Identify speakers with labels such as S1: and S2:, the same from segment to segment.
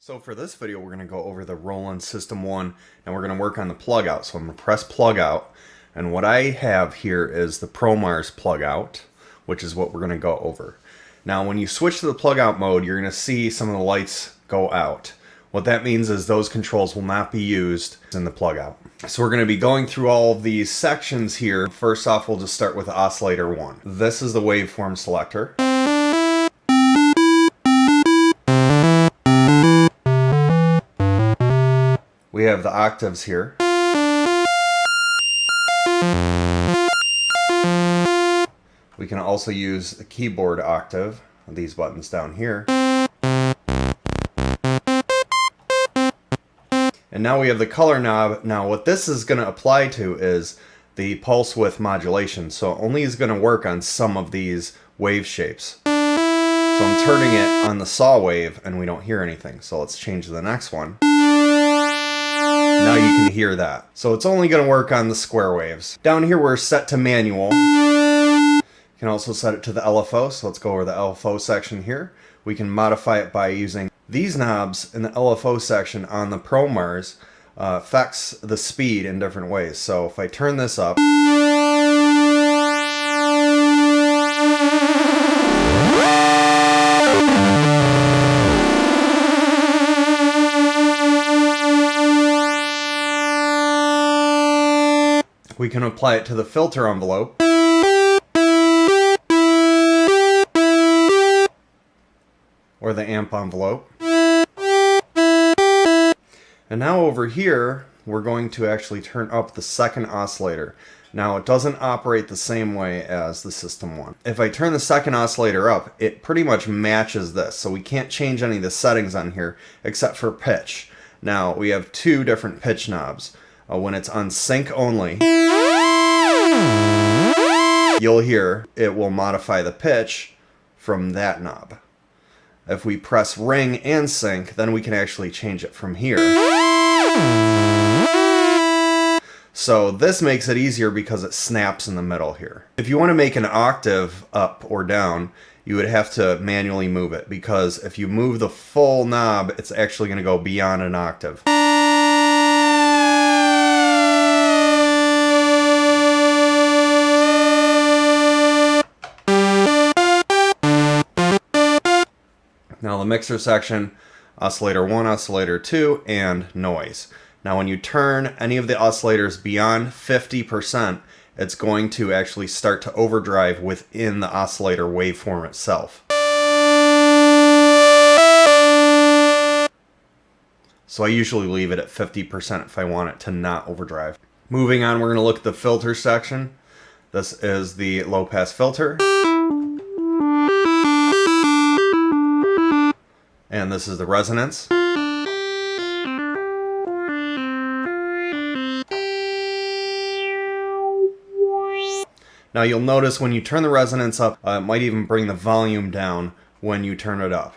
S1: So for this video, we're going to go over the Roland System 1, and we're going to work on the plug out. So I'm going to press plug out, and what I have here is the Promars Plugout, which is what we're going to go over. Now when you switch to the plug out mode, you're going to see some of the lights go out. What that means is those controls will not be used in the plug out. So we're going to be going through all of these sections here. First off, we'll just start with oscillator 1. This is the waveform selector. We have the octaves here. We can also use the keyboard octave, these buttons down here. And now we have the color knob. Now what this is going to apply to is the pulse width modulation. So it only is going to work on some of these wave shapes. So I'm turning it on the saw wave and we don't hear anything. So let's change to the next one. Now you can hear that. So it's only going to work on the square waves. Down here we're set to manual. You can also set it to the LFO. So let's go over the LFO section here. We can modify it by using these knobs in the LFO section on the Promars. Affects the speed in different ways. So if I turn this up, we can apply it to the filter envelope. Or the amp envelope. And now over here, we're going to actually turn up the second oscillator. Now it doesn't operate the same way as the System 1. If I turn the second oscillator up, it pretty much matches this. So we can't change any of the settings on here except for pitch. Now we have two different pitch knobs. When it's on sync only, you'll hear it will modify the pitch from that knob. If we press ring and sync, then we can actually change it from here. So this makes it easier because it snaps in the middle here. If you want to make an octave up or down, you would have to manually move it, because if you move the full knob, it's actually going to go beyond an octave. Now the mixer section, oscillator 1, oscillator 2, and noise. Now when you turn any of the oscillators beyond 50%, it's going to actually start to overdrive within the oscillator waveform itself. So I usually leave it at 50% if I want it to not overdrive. Moving on, we're going to look at the filter section. This is the low pass filter. And this is the resonance. Now you'll notice when you turn the resonance up, it might even bring the volume down when you turn it up.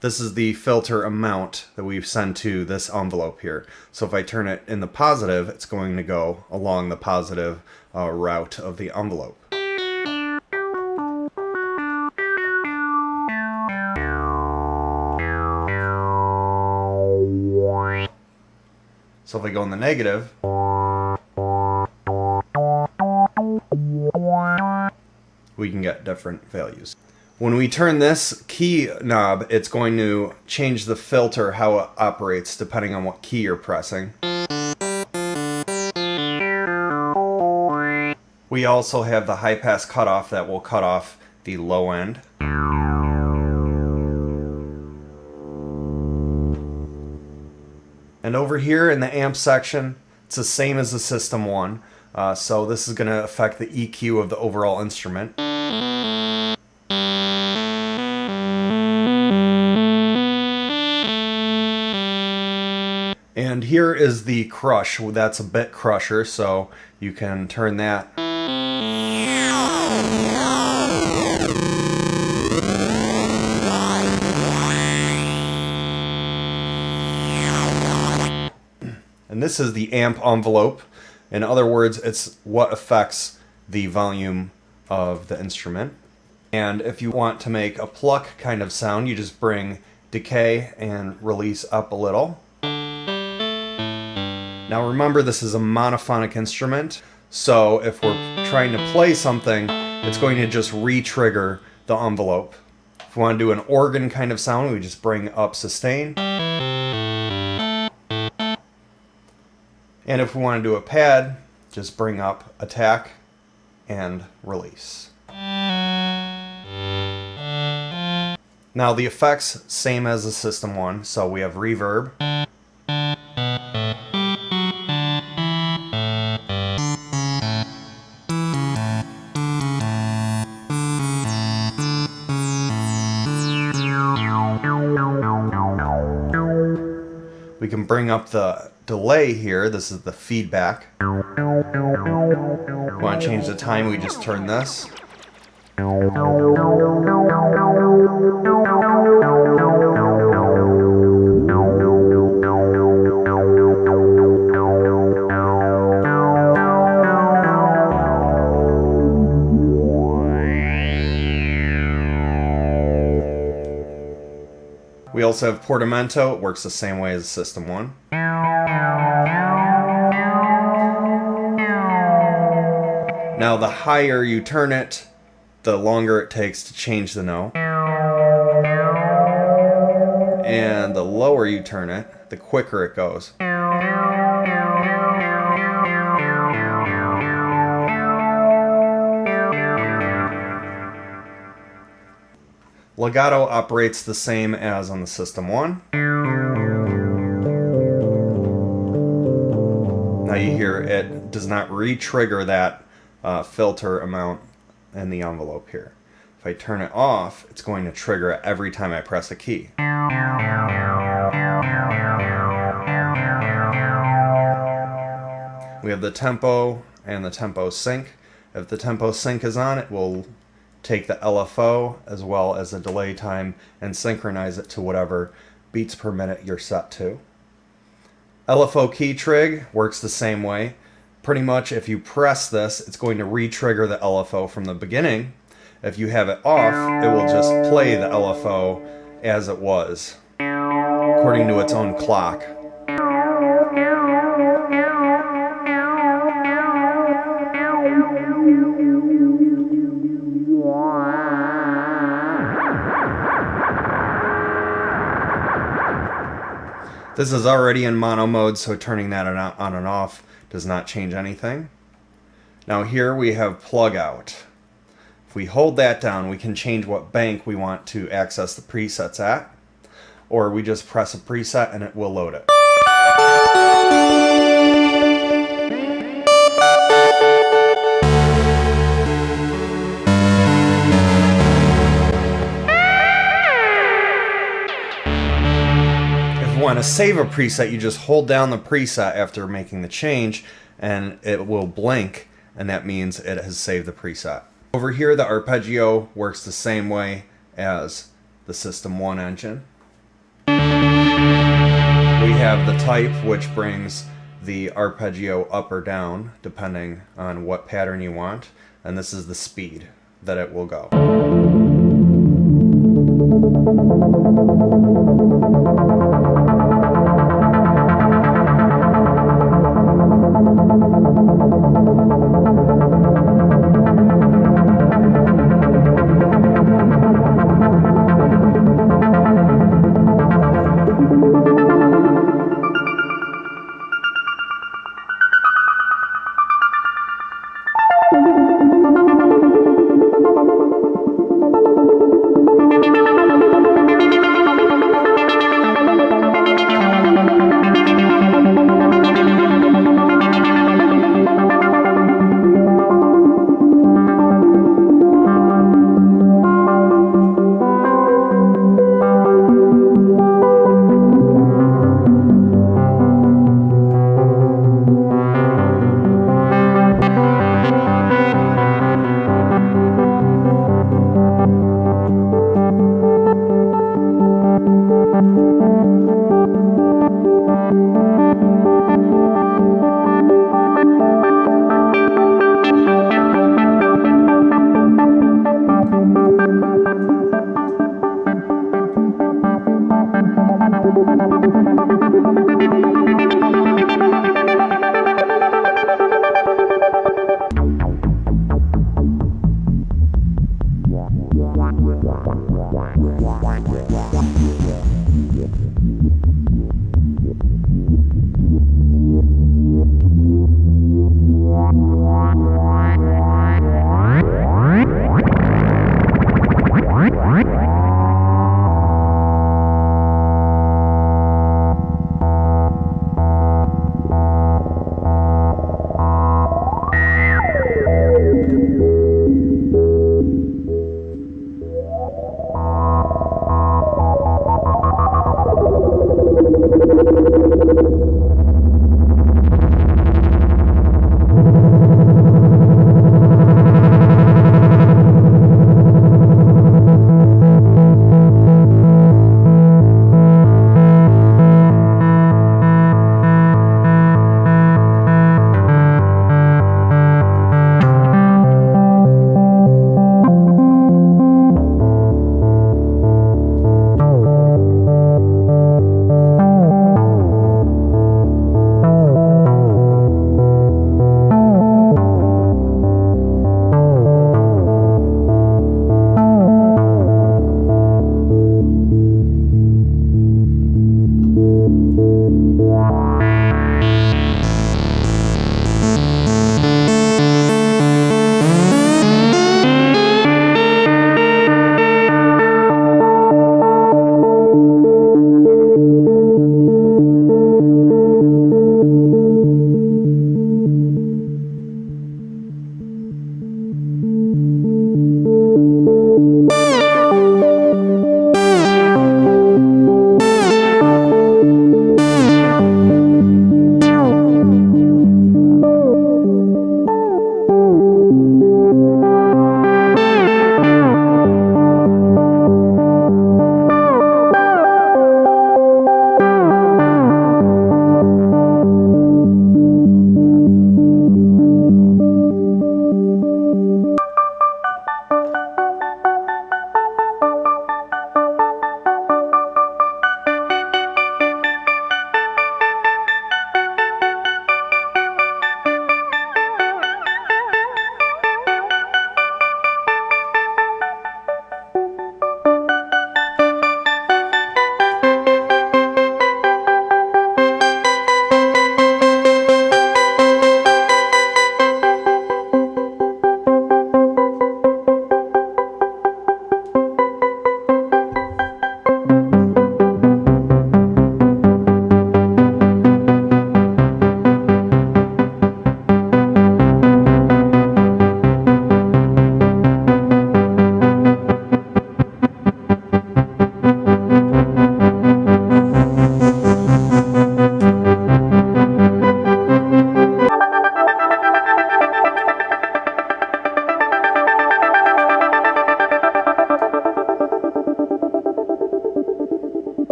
S1: This is the filter amount that we've sent to this envelope here. So if I turn it in the positive, it's going to go along the positive route of the envelope. So if I go in the negative, we can get different values. When we turn this key knob, it's going to change the filter, how it operates, depending on what key you're pressing. We also have the high pass cutoff that will cut off the low end. And over here in the amp section, it's the same as the System 1. So this is going to affect the EQ of the overall instrument. And here is the crush. That's a bit crusher, so you can turn that. And this is the amp envelope. In other words, it's what affects the volume of the instrument. And if you want to make a pluck kind of sound, you just bring decay and release up a little. Now remember, this is a monophonic instrument, so if we're trying to play something, it's going to just re-trigger the envelope. If we want to do an organ kind of sound, we just bring up sustain. And if we want to do a pad, just bring up attack and release. Now the effects, same as the System 1, so we have reverb. We can bring up the delay here. This is the feedback. If we want to change the time, we just turn this. We also have Portamento. It works the same way as System 1. Now the higher you turn it, the longer it takes to change the note. And the lower you turn it, the quicker it goes. Legato operates the same as on the System 1. Now you hear it does not re-trigger that filter amount in the envelope here. If I turn it off, it's going to trigger it every time I press a key. We have the tempo and the tempo sync. If the tempo sync is on, it will take the LFO as well as the delay time and synchronize it to whatever beats per minute you're set to. LFO key trig works the same way. Pretty much if you press this, it's going to re-trigger the LFO from the beginning. If you have it off, it will just play the LFO as it was, according to its own clock. This is already in mono mode, so turning that on and off does not change anything. Now here we have Plugout. If we hold that down, we can change what bank we want to access the presets at, or we just press a preset and it will load it. Want to save a preset, you just hold down the preset after making the change and it will blink, and that means it has saved the preset. Over here the arpeggio works the same way as the System 1 engine. We have the type, which brings the arpeggio up or down depending on what pattern you want, and this is the speed that it will go.